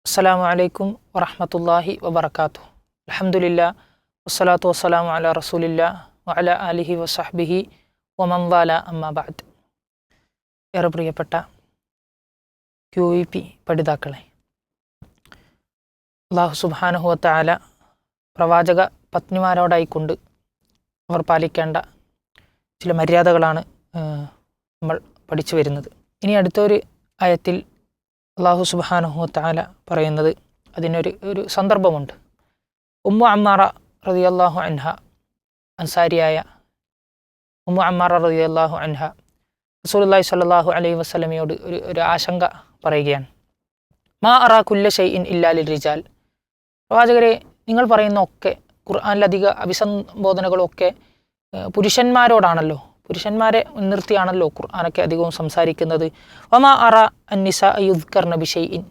അസ്സലാമു അലൈക്കും വറഹ്മത്തുള്ളാഹി വബറകാതുഹു. അൽഹംദുലില്ലാഹ് വസ്സലാത്തു വസ്സലാമു അലാ റസൂലില്ലാഹ് വഅലാ ആലിഹി വസഹ്ബിഹി വമൻ വാല അമ്മാ ബഅദ്. ഏറെ പ്രിയപ്പെട്ട QEP പഠിതാക്കളെ, അല്ലാഹു സുബ്ഹാനഹു വ തആല പ്രവാചക പത്നിമാരോടായിക്കൊണ്ട് അവർ പാലിക്കേണ്ട ചില മര്യാദകളാണ് നമ്മൾ പഠിച്ചു വരുന്നത്. ഇനി അടുത്തൊരു ആയത്തിൽ അല്ലാഹു സുബ്ഹാനഹു വ തആല പറയുന്നത്, അതിനൊരു സന്ദർഭമുണ്ട്. ഉമ്മു അമ്മാറ റളിയല്ലാഹു അൻഹ, അൻസാരിയായ ഉമ്മു അമ്മാറ റളിയല്ലാഹു അൻഹ റസൂലുള്ളാഹി സ്വല്ലല്ലാഹു അലൈഹി വസല്ലമയോട് ഒരു ആശങ്ക പറയുകയാണ്. മാ അറാ കുല്ല ഷൈഇൻ ഇല്ലാ ലിർരിജാൽ. പ്രവാചകരെ, നിങ്ങൾ പറയുന്ന ഒക്കെ ഖുർആനിലധിക അഭിസംബോധനകളൊക്കെ പുരുഷന്മാരോടാണല്ലോ, പുരുഷന്മാരെ മുൻനിർത്തിയാണല്ലോ ഖുർആനൊക്കെ അധികവും സംസാരിക്കുന്നത്. വമാ അറ അന്നിസാ യുദ്കർന ബിഷൈഇൻ.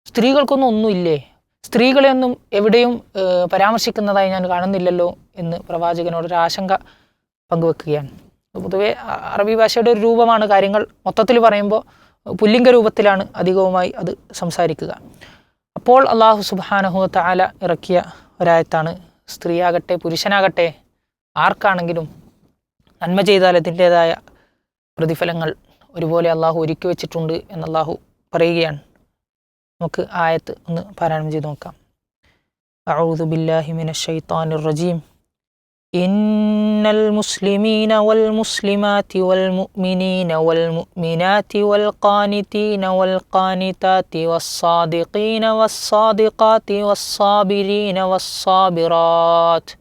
സ്ത്രീകൾക്കൊന്നും ഒന്നുമില്ലേ, സ്ത്രീകളെയൊന്നും എവിടെയും പരാമർശിക്കുന്നതായി ഞാൻ കാണുന്നില്ലല്ലോ എന്ന് പ്രവാചകനോടൊരു ആശങ്ക പങ്കുവെക്കുകയാണ്. പൊതുവെ അറബി ഭാഷയുടെ ഒരു രൂപമാണ്, കാര്യങ്ങൾ മൊത്തത്തിൽ പറയുമ്പോൾ പുല്ലിംഗ രൂപത്തിലാണ് അധികവുമായി അത് സംസാരിക്കുക. അപ്പോൾ അല്ലാഹു സുബ്ഹാനഹു വ തആല ഇറക്കിയ ഒരായത്താണ്, സ്ത്രീയാകട്ടെ പുരുഷനാകട്ടെ ആർക്കാണെങ്കിലും നന്മ ചെയ്താൽ അതിൻ്റേതായ പ്രതിഫലങ്ങൾ ഒരുപോലെ അള്ളാഹു ഒരുക്കി വെച്ചിട്ടുണ്ട് എന്ന് അള്ളാഹു പറയുകയാണ്. നമുക്ക് ആയത്ത് ഒന്ന് പാരായണം ചെയ്ത് നോക്കാം. അഊദു ബില്ലാഹി മിനശ് ശൈത്താനിർ റജീം. ഇന്നൽ മുസ്ലിമീന വൽ മുസ്ലിമാതി വൽ മുഅ്മിനീന വൽ മുഅ്മിനാതി വൽ ഖാനിതീന വൽ ഖാനിതാതി വസ്സാദിഖീന വസ്സാദിഖാതി വസ്സാബിരീന വസ്സാബിറാത്ത്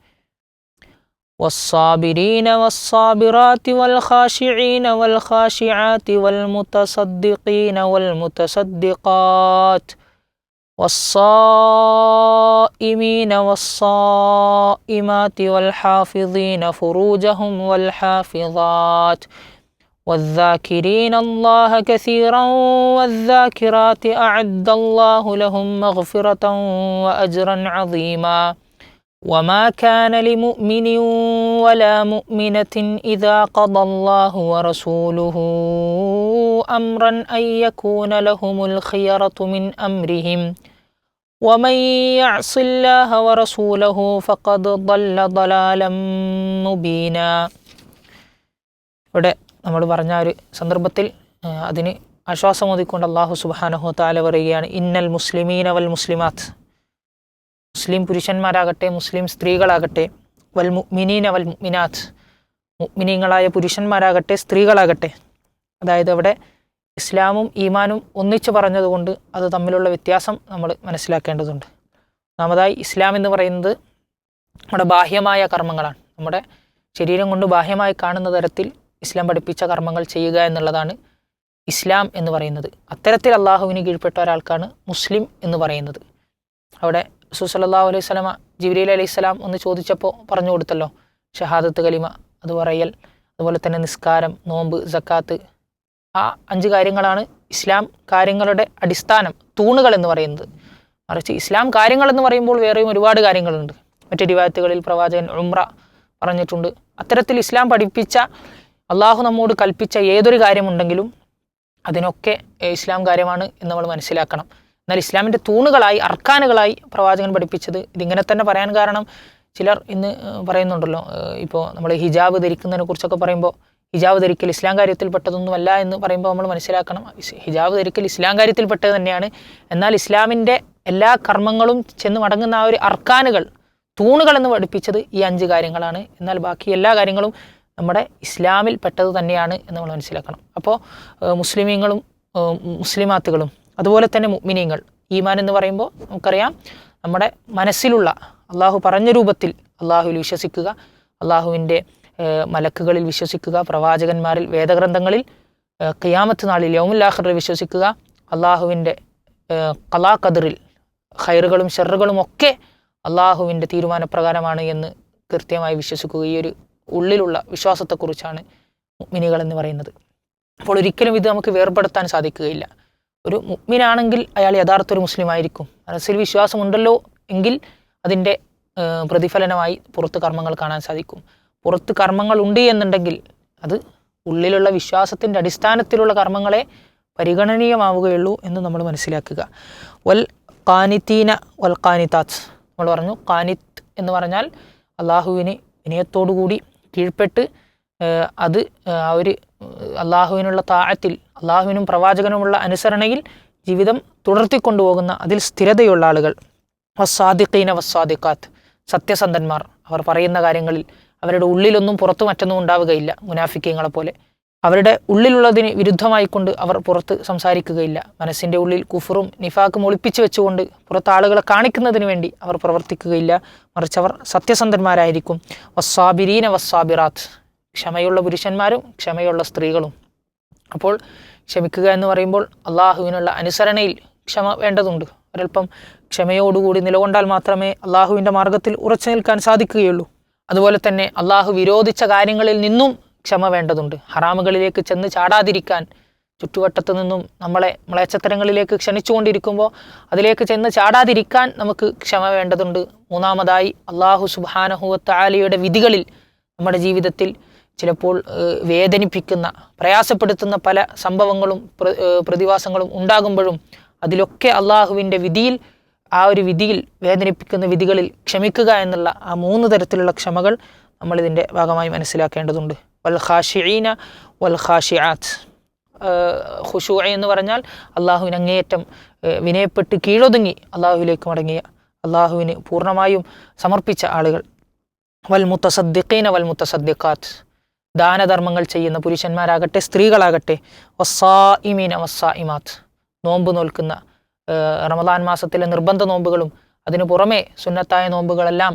والصابرين والصابرات والخاشعين والخاشعات والمتصدقين والمتصدقات والصائمين والصائمات والحافظين فروجهم والحافظات والذاكرين الله كثيرا والذاكرات أعد الله لهم مغفرة وأجرا عظيما. وما كان لمؤمن ولا مؤمنة إذا قضى الله ورسوله أمرا أن يكون لهم الخيرة من أمرهم ومن يعص الله ورسوله فقد ضل ضلالا مبينا. ഇവിടെ നമ്മൾ പറഞ്ഞ ഒരു സന്ദർഭത്തിൽ അതിന് ആശ്വാസമോദിക്കൊണ്ട് അല്ലാഹു സുബ്ഹാനഹു വ തആല പറയുകയാണ്, ഇന്നൽ മുസ്ലിമീന വൽ മുസ്ലിമാത്ത്. മുസ്ലിം പുരുഷന്മാരാകട്ടെ മുസ്ലിം സ്ത്രീകളാകട്ടെ, വൽ മുഅ്മിനീന വൽ മുഅ്മിനാത്ത്, മുഅ്മിനീങ്ങളായ പുരുഷന്മാരാകട്ടെ സ്ത്രീകളാകട്ടെ. അതായത് അവിടെ ഇസ്ലാമും ഈമാനും ഒന്നിച്ചു പറഞ്ഞതുകൊണ്ട് അത് തമ്മിലുള്ള വ്യത്യാസം നമ്മൾ മനസ്സിലാക്കേണ്ടതുണ്ട്. ഒന്നാമതായി ഇസ്ലാം എന്ന് പറയുന്നത് നമ്മുടെ ബാഹ്യമായ കർമ്മങ്ങളാണ്. നമ്മുടെ ശരീരം കൊണ്ട് ബാഹ്യമായി കാണുന്ന തരത്തിൽ ഇസ്ലാം പഠിപ്പിച്ച കർമ്മങ്ങൾ ചെയ്യുക എന്നുള്ളതാണ് ഇസ്ലാം എന്ന് പറയുന്നത്. അത്തരത്തിൽ അള്ളാഹുവിന് കീഴ്പ്പെട്ട ഒരാൾക്കാണ് മുസ്ലിം എന്ന് പറയുന്നത്. അവിടെ റസൂൽ സല്ലല്ലാഹു അലൈഹി വസല്ലമ ജിബ്രീൽ അലൈഹിസ്സലാം ഒന്ന് ചോദിച്ചപ്പോൾ പറഞ്ഞു കൊടുത്തല്ലോ, ഷഹാദത്ത് കലിമ അത് പറയൽ, അതുപോലെ തന്നെ നിസ്കാരം, നോമ്പ്, സക്കാത്ത്, ആ 5 കാര്യങ്ങളാണ് ഇസ്ലാം കാര്യങ്ങളുടെ അടിസ്ഥാനം, തൂണുകൾ എന്ന് പറയുന്നത്. മറിച്ച് ഇസ്ലാം കാര്യങ്ങൾ എന്ന് പറയുമ്പോൾ വേറെയും ഒരുപാട് കാര്യങ്ങളുണ്ട്. മറ്റു റിവായത്തുകളിൽ പ്രവാചകൻ ഉംറ പറഞ്ഞിട്ടുണ്ട്. അത്തരത്തിൽ ഇസ്ലാം പഠിപ്പിച്ച, അള്ളാഹു നമ്മോട് കൽപ്പിച്ച ഏതൊരു കാര്യമുണ്ടെങ്കിലും അതിനൊക്കെ ഇസ്ലാം കാര്യമാണ് എന്ന് നമ്മൾ മനസ്സിലാക്കണം. എന്നാൽ ഇസ്ലാമിൻ്റെ തൂണുകളായി, അർക്കാനുകളായി പ്രവാചകൻ പഠിപ്പിച്ചത് ഇതിങ്ങനെ തന്നെ പറയാൻ കാരണം, ചിലർ ഇന്ന് പറയുന്നുണ്ടല്ലോ, ഇപ്പോൾ നമ്മൾ ഹിജാബ് ധരിക്കുന്നതിനെ കുറിച്ചൊക്കെ പറയുമ്പോൾ ഹിജാബ് ധരിക്കൽ ഇസ്ലാം കാര്യത്തിൽപ്പെട്ടതൊന്നുമല്ല എന്ന് പറയുമ്പോൾ നമ്മൾ മനസ്സിലാക്കണം, ഹിജാബ് ധരിക്കൽ ഇസ്ലാം കാര്യത്തിൽപ്പെട്ടത് തന്നെയാണ്. എന്നാൽ ഇസ്ലാമിൻ്റെ എല്ലാ കർമ്മങ്ങളും ചെന്ന് മടങ്ങുന്ന ആ ഒരു അർക്കാനുകൾ, തൂണുകൾ എന്ന് പഠിപ്പിച്ചത് ഈ 5 കാര്യങ്ങളാണ്. എന്നാൽ ബാക്കി എല്ലാ കാര്യങ്ങളും നമ്മുടെ ഇസ്ലാമിൽ പെട്ടത് തന്നെയാണ് എന്ന് നമ്മൾ മനസ്സിലാക്കണം. അപ്പോൾ മുസ്ലിമീങ്ങളും മുസ്ലിമാത്തുകളും അതുപോലെ തന്നെ മുഅ്മിനീങ്ങൾ, ഈമാൻ എന്ന് പറയുമ്പോൾ നമുക്കറിയാം നമ്മുടെ മനസ്സിലുള്ള, അള്ളാഹു പറഞ്ഞ രൂപത്തിൽ അള്ളാഹുവിൽ വിശ്വസിക്കുക, അള്ളാഹുവിൻ്റെ മലക്കുകളിൽ വിശ്വസിക്കുക, പ്രവാചകന്മാരിൽ, വേദഗ്രന്ഥങ്ങളിൽ, ഖിയാമത്ത് നാളിൽ, യൗമുൽ ആഖിറിൽ വിശ്വസിക്കുക, അള്ളാഹുവിൻ്റെ ഖലാ ഖദറിൽ ഖൈറുകളും ഷർറുകളും ഒക്കെ അള്ളാഹുവിൻ്റെ തീരുമാനപ്രകാരമാണ് എന്ന് കൃത്യമായി വിശ്വസിക്കുക. ഈ ഒരു ഉള്ളിലുള്ള വിശ്വാസത്തെക്കുറിച്ചാണ് മുഅ്മിനീകൾ എന്ന് പറയുന്നത്. അപ്പോൾ ഒരിക്കലും ഇത് നമുക്ക് വേർപെടുത്താൻ സാധിക്കുകയില്ല. ഒരു മുഅ്മിനാണെങ്കിൽ അയാൾ യഥാർത്ഥ ഒരു മുസ്ലിം ആയിരിക്കും. മനസ്സിൽ വിശ്വാസമുണ്ടല്ലോ എങ്കിൽ അതിൻ്റെ പ്രതിഫലനമായി പുറത്ത് കർമ്മങ്ങൾ കാണാൻ സാധിക്കും. പുറത്ത് കർമ്മങ്ങൾ ഉണ്ട് എന്നുണ്ടെങ്കിൽ അത് ഉള്ളിലുള്ള വിശ്വാസത്തിൻ്റെ അടിസ്ഥാനത്തിലുള്ള കർമ്മങ്ങളെ പരിഗണനീയമാവുകയുള്ളൂ എന്ന് നമ്മൾ മനസ്സിലാക്കുക. വൽ ഖാനിത്തീന വൽ ഖാനിത്താത്ത്, നമ്മൾ പറഞ്ഞു ഖാനിത്ത് എന്ന് പറഞ്ഞാൽ അള്ളാഹുവിന് വിനയത്തോടുകൂടി കീഴ്പ്പെട്ട് അത് ആ ഒരു അള്ളാഹുവിനുള്ള താഅത്തിൽ, അള്ളാഹുവിനും പ്രവാചകനുമുള്ള അനുസരണയിൽ ജീവിതം തുടർത്തിക്കൊണ്ടുപോകുന്ന, അതിൽ സ്ഥിരതയുള്ള ആളുകൾ. വസ്സാദിഖീന വസ്സാദിഖാത്ത്, സത്യസന്ധന്മാർ. അവർ പറയുന്ന കാര്യങ്ങളിൽ അവരുടെ ഉള്ളിലൊന്നും പുറത്തു മറ്റൊന്നും ഉണ്ടാവുകയില്ല. മുനാഫിക്കീങ്ങളെ പോലെ അവരുടെ ഉള്ളിലുള്ളതിന് വിരുദ്ധമായിക്കൊണ്ട് അവർ പുറത്ത് സംസാരിക്കുകയില്ല. മനസ്സിൻ്റെ ഉള്ളിൽ കുഫറും നിഫാക്കും ഒളിപ്പിച്ചു വെച്ചുകൊണ്ട് പുറത്ത് ആളുകളെ കാണിക്കുന്നതിന് വേണ്ടി അവർ പ്രവർത്തിക്കുകയില്ല. മറിച്ച് അവർ സത്യസന്ധന്മാരായിരിക്കും. വസ്സാബിരീന വസ്സാബിറാത്ത്, ക്ഷമയുള്ള പുരുഷന്മാരും ക്ഷമയുള്ള സ്ത്രീകളും. അപ്പോൾ ക്ഷമിക്കുക എന്ന് പറയുമ്പോൾ അള്ളാഹുവിനുള്ള അനുസരണയിൽ ക്ഷമ വേണ്ടതുണ്ട്. ഒരൽപ്പം ക്ഷമയോടുകൂടി നിലകൊണ്ടാൽ മാത്രമേ അള്ളാഹുവിൻ്റെ മാർഗത്തിൽ ഉറച്ചു നിൽക്കാൻ സാധിക്കുകയുള്ളൂ. അതുപോലെ തന്നെ അള്ളാഹു വിരോധിച്ച കാര്യങ്ങളിൽ നിന്നും ക്ഷമ വേണ്ടതുണ്ട്. ഹറാമുകളിലേക്ക് ചെന്ന് ചാടാതിരിക്കാൻ, ചുറ്റുവട്ടത്തു നിന്നും നമ്മളെ മ്ലേച്ഛത്തരങ്ങളിലേക്ക് ക്ഷണിച്ചുകൊണ്ടിരിക്കുമ്പോൾ അതിലേക്ക് ചെന്ന് ചാടാതിരിക്കാൻ നമുക്ക് ക്ഷമ വേണ്ടതുണ്ട്. മൂന്നാമതായി അള്ളാഹു സുബ്ഹാനഹു വ തആലയുടെ വിധികളിൽ നമ്മുടെ ജീവിതത്തിൽ ചിലപ്പോൾ വേദനിപ്പിക്കുന്ന, പ്രയാസപ്പെടുത്തുന്ന പല സംഭവങ്ങളും പ്രതിഭാസങ്ങളും ഉണ്ടാകുമ്പോഴും അതിലൊക്കെ അള്ളാഹുവിൻ്റെ വിധിയിൽ, ആ ഒരു വിധിയിൽ, വേദനിപ്പിക്കുന്ന വിധികളിൽ ക്ഷമിക്കുക എന്നുള്ള ആ 3 തരത്തിലുള്ള ക്ഷമകൾ നമ്മളിതിൻ്റെ ഭാഗമായി മനസ്സിലാക്കേണ്ടതുണ്ട്. വൽ ഖാശിഈന വൽ ഖാശിആത്ത്, ഖുശൂ എന്ന് പറഞ്ഞാൽ അള്ളാഹുവിന് അങ്ങേയറ്റം വിനയപ്പെട്ട് കീഴൊതുങ്ങി അള്ളാഹുവിലേക്ക് മടങ്ങിയ, അള്ളാഹുവിന് പൂർണ്ണമായും സമർപ്പിച്ച ആളുകൾ. വൽ മുത്തസദ്ദിഖീന വൽ മുത്തസദ്ദിഖാത്ത്, ദാനധർമ്മങ്ങൾ ചെയ്യുന്ന പുരുഷന്മാരാകട്ടെ സ്ത്രീകളാകട്ടെ. വസ്സായിമീന വസ്സായിമാത്ത്, നോമ്പ് നോൽക്കുന്ന, റമദാൻ മാസത്തിലെ നിർബന്ധ നോമ്പുകളും അതിനു പുറമെ സുന്നത്തായ നോമ്പുകളെല്ലാം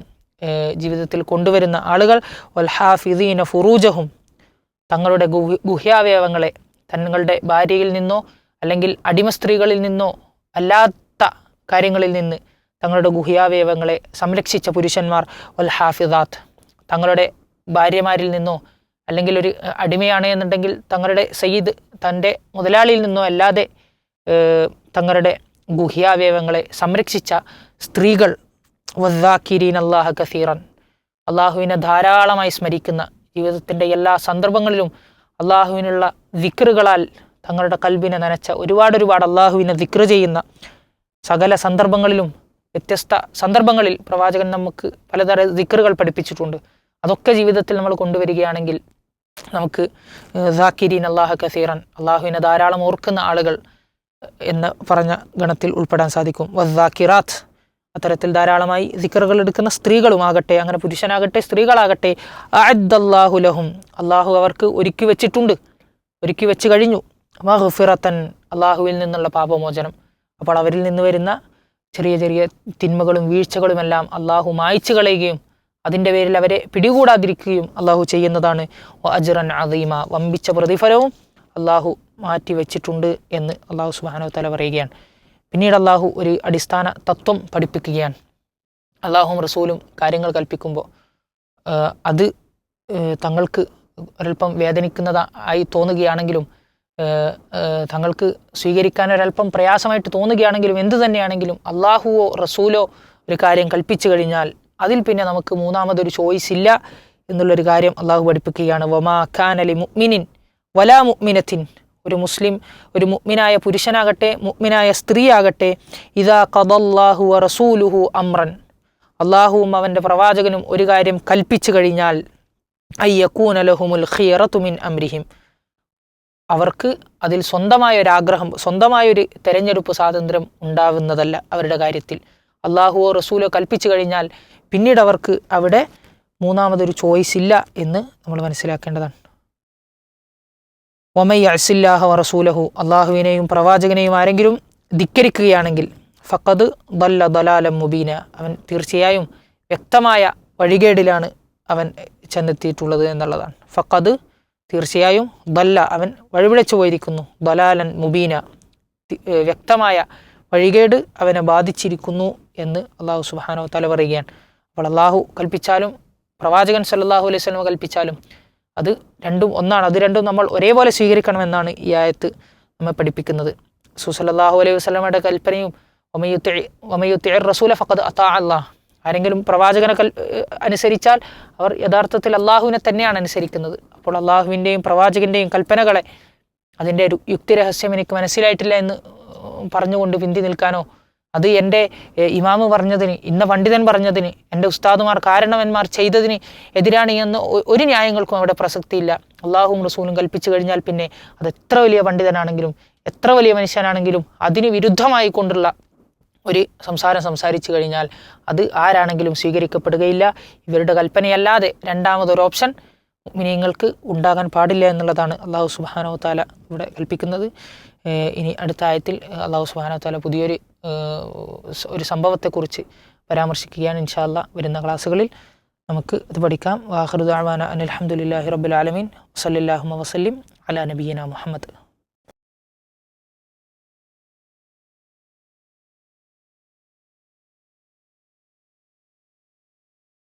ജീവിതത്തിൽ കൊണ്ടുവരുന്ന ആളുകൾ. വൽ ഹാഫിദീന ഫുറൂജഹും, തങ്ങളുടെ ഗുഹ്യാവയവങ്ങളെ തങ്ങളുടെ ഭാര്യയിൽ നിന്നോ അല്ലെങ്കിൽ അടിമ സ്ത്രീകളിൽ നിന്നോ അല്ലാത്ത കാര്യങ്ങളിൽ നിന്ന് തങ്ങളുടെ ഗുഹ്യാവയവങ്ങളെ സംരക്ഷിച്ച പുരുഷന്മാർ. വൽ ഹാഫിദാത്ത്, തങ്ങളുടെ ഭാര്യമാരിൽ നിന്നോ അല്ലെങ്കിൽ ഒരു അടിമയാണ് എന്നുണ്ടെങ്കിൽ തങ്ങളുടെ സയ്യിദ്, തൻ്റെ മുതലാളിയിൽ നിന്നോ അല്ലാതെ തങ്ങളുടെ ഗുഹ്യാവയവങ്ങളെ സംരക്ഷിച്ച സ്ത്രീകൾ. വദ്ദാക്കിരീന അല്ലാഹ കസീറൻ, അള്ളാഹുവിനെ ധാരാളമായി സ്മരിക്കുന്ന, ജീവിതത്തിൻ്റെ എല്ലാ സന്ദർഭങ്ങളിലും അള്ളാഹുവിനുള്ള ദിക്റുകളാൽ തങ്ങളുടെ കൽബിനെ നനച്ച, ഒരുപാട് അള്ളാഹുവിനെ ദിക്റ് ചെയ്യുന്ന, സകല സന്ദർഭങ്ങളിലും വ്യത്യസ്ത സന്ദർഭങ്ങളിൽ പ്രവാചകൻ നമുക്ക് പലതരം ദിക്റുകൾ പഠിപ്പിച്ചിട്ടുണ്ട്. അതൊക്കെ ജീവിതത്തിൽ നമ്മൾ കൊണ്ടുവരികയാണെങ്കിൽ നമുക്ക് ദാക്കിരീൻ അല്ലാഹ കസീറൻ, അള്ളാഹുവിനെ ധാരാളം ഓർക്കുന്ന ആളുകൾ എന്ന് പറഞ്ഞ ഗണത്തിൽ ഉൾപ്പെടാൻ സാധിക്കും. വദ്ദാക്കിറാത്ത്, അത്തരത്തിൽ ധാരാളമായി ദിക്റുകൾ എടുക്കുന്ന സ്ത്രീകളുമാകട്ടെ, അങ്ങനെ പുരുഷനാകട്ടെ സ്ത്രീകളാകട്ടെ. അഅദ്ദല്ലാഹു ലഹും, അള്ളാഹു അവർക്ക് ഒരുക്കി വെച്ച് കഴിഞ്ഞു. മഗ്ഫിറത്തൻ, അള്ളാഹുവിൽ നിന്നുള്ള പാപമോചനം. അപ്പോൾ അവരിൽ നിന്ന് വരുന്ന ചെറിയ ചെറിയ തിന്മകളും വീഴ്ചകളുമെല്ലാം അള്ളാഹു മായ്ച്ചു കളയുകയും അതിൻ്റെ പേരിൽ അവരെ പിടികൂടാതിരിക്കുകയും അള്ളാഹു ചെയ്യുന്നതാണ്. അജ്റൻ അദീമ, വമ്പിച്ച പ്രതിഫലവും അള്ളാഹു മാറ്റി വെച്ചിട്ടുണ്ട് എന്ന് അള്ളാഹു സുബ്ഹാനഹു വ തആല പറയുകയാണ്. പിന്നീട് അള്ളാഹു ഒരു അടിസ്ഥാന തത്വം പഠിപ്പിക്കുകയാണ്. അള്ളാഹും റസൂലും കാര്യങ്ങൾ കൽപ്പിക്കുമ്പോൾ അത് തങ്ങൾക്ക് ഒരൽപ്പം വേദനിക്കുന്നതായി തോന്നുകയാണെങ്കിലും, തങ്ങൾക്ക് സ്വീകരിക്കാൻ ഒരൽപ്പം പ്രയാസമായിട്ട് തോന്നുകയാണെങ്കിലും, എന്തു തന്നെയാണെങ്കിലും അള്ളാഹുവോ റസൂലോ ഒരു കാര്യം കൽപ്പിച്ചു കഴിഞ്ഞാൽ അതിൽ പിന്നെ നമുക്ക് മൂന്നാമതൊരു ചോയ്സ് ഇല്ല എന്നുള്ളൊരു കാര്യം അള്ളാഹു പഠിപ്പിക്കുകയാണ്. വമാ കാന ലി മുഅ്മിനിൻ വലാ മുഅ്മിനത്തിൻ, ഒരു മുസ്ലിം, ഒരു മുഅ്മിനായ പുരുഷനാകട്ടെ മുഅ്മിനായ സ്ത്രീയാകട്ടെ, ഇദാ ഖദല്ലാഹു വ റസൂലുഹു അംറൻ, അള്ളാഹുവും അവൻ്റെ പ്രവാചകനും ഒരു കാര്യം കൽപ്പിച്ചു കഴിഞ്ഞാൽ, അയ്യകൂന ലഹുമുൽ ഖിയറതു മിൻ അംരിഹിം, അവർക്ക് അതിൽ സ്വന്തമായൊരാഗ്രഹം, സ്വന്തമായൊരു തെരഞ്ഞെടുപ്പ് സ്വാതന്ത്ര്യം ഉണ്ടാവുന്നതല്ല അവരുടെ കാര്യത്തിൽ. അള്ളാഹുവോ റസൂലോ കൽപ്പിച്ചു കഴിഞ്ഞാൽ പിന്നീട് അവർക്ക് അവിടെ മൂന്നാമതൊരു ചോയ്സ് ഇല്ല എന്ന് നമ്മൾ മനസ്സിലാക്കേണ്ടതാണ്. വമൻ യഅസില്ലാഹ വറസൂലഹു, അള്ളാഹുവിനെയും പ്രവാചകനെയും ആരെങ്കിലും ധിക്കരിക്കുകയാണെങ്കിൽ, ഫഖദ് ദല്ല ദലാലൻ മുബീന, അവൻ തീർച്ചയായും വ്യക്തമായ വഴികേടിലാണ് അവൻ ചെന്നെത്തിയിട്ടുള്ളത് എന്നുള്ളതാണ്. ഫഖദ്, തീർച്ചയായും, ദല്ല, അവൻ വഴിപിഴച്ചു പോയിരിക്കുന്നു, ദലാലൻ മുബീന, വ്യക്തമായ വഴികേട് അവനെ ബാധിച്ചിരിക്കുന്നു എന്ന് അള്ളാഹു സുബ്ഹാനഹു വ തആല പറയുകയാണ്. അപ്പോൾ അള്ളാഹു കൽപ്പിച്ചാലും പ്രവാചകൻ സല്ലല്ലാഹു അലൈഹി വസല്ലം കൽപ്പിച്ചാലും അത് രണ്ടും ഒന്നാണ്. അത് രണ്ടും നമ്മൾ ഒരേപോലെ സ്വീകരിക്കണമെന്നാണ് ഈ ആയത്ത് നമ്മെ പഠിപ്പിക്കുന്നത്. റസൂൽ സല്ലല്ലാഹു അലൈഹി വസല്ലമയുടെ കൽപ്പനയും വമൻ യുതിഇർ റസൂല ഫഖദ് അതാഅ അല്ലാഹ്, ആരെങ്കിലും പ്രവാചകനെ അനുസരിച്ചാൽ അവർ യഥാർത്ഥത്തിൽ അള്ളാഹുവിനെ തന്നെയാണ് അനുസരിക്കുന്നത്. അപ്പോൾ അള്ളാഹുവിൻ്റെയും പ്രവാചകൻ്റെയും കൽപ്പനകളെ അതിൻ്റെ ഒരു യുക്തിരഹസ്യം എനിക്ക് മനസ്സിലായിട്ടില്ല എന്ന് പറഞ്ഞുകൊണ്ട് പിന്തി നിൽക്കാനോ, അത് എൻ്റെ ഇമാമ് പറഞ്ഞതിന്, ഇന്ന പണ്ഡിതൻ പറഞ്ഞതിന്, എൻ്റെ ഉസ്താദുമാർ കാരണവന്മാർ ചെയ്തതിന് എതിരാണ് എന്ന് ഒരു ന്യായങ്ങൾക്കും അവിടെ പ്രസക്തിയില്ല. അള്ളാഹുവും റസൂലും കൽപ്പിച്ചു കഴിഞ്ഞാൽ പിന്നെ അത് എത്ര വലിയ പണ്ഡിതനാണെങ്കിലും എത്ര വലിയ മനുഷ്യനാണെങ്കിലും അതിന് വിരുദ്ധമായി കൊണ്ടുള്ള ഒരു സംസാരം സംസാരിച്ചു കഴിഞ്ഞാൽ അത് ആരാണെങ്കിലും സ്വീകരിക്കപ്പെടുകയില്ല. ഇവരുടെ കൽപ്പനയല്ലാതെ രണ്ടാമതൊരു ഓപ്ഷൻ മുഅ്മിനീങ്ങൾക്ക് ഉണ്ടാകാൻ പാടില്ല എന്നുള്ളതാണ് അള്ളാഹു സുബ്ഹാനഹു വ തആല ഇവിടെ കൽപ്പിക്കുന്നത്. ഇനി അടുത്ത ആയത്തിൽ അള്ളാഹു സുബ്ഹാനഹു വ തആല പുതിയൊരു ഒരു സംഭവത്തെക്കുറിച്ച് പരാമർശിക്കുകയാണ്. ഇൻഷാ അല്ലാഹ് വരുന്ന ക്ലാസ്സുകളിൽ നമുക്ക് ഇത് പഠിക്കാം. വാഖിറു ദഅ്വാനാ അനിൽ ഹംദുലില്ലാഹി റബ്ബിൽ ആലമീൻ. സല്ലല്ലാഹു വസല്ലിം അലാ നബിയിനാ മുഹമ്മദ്.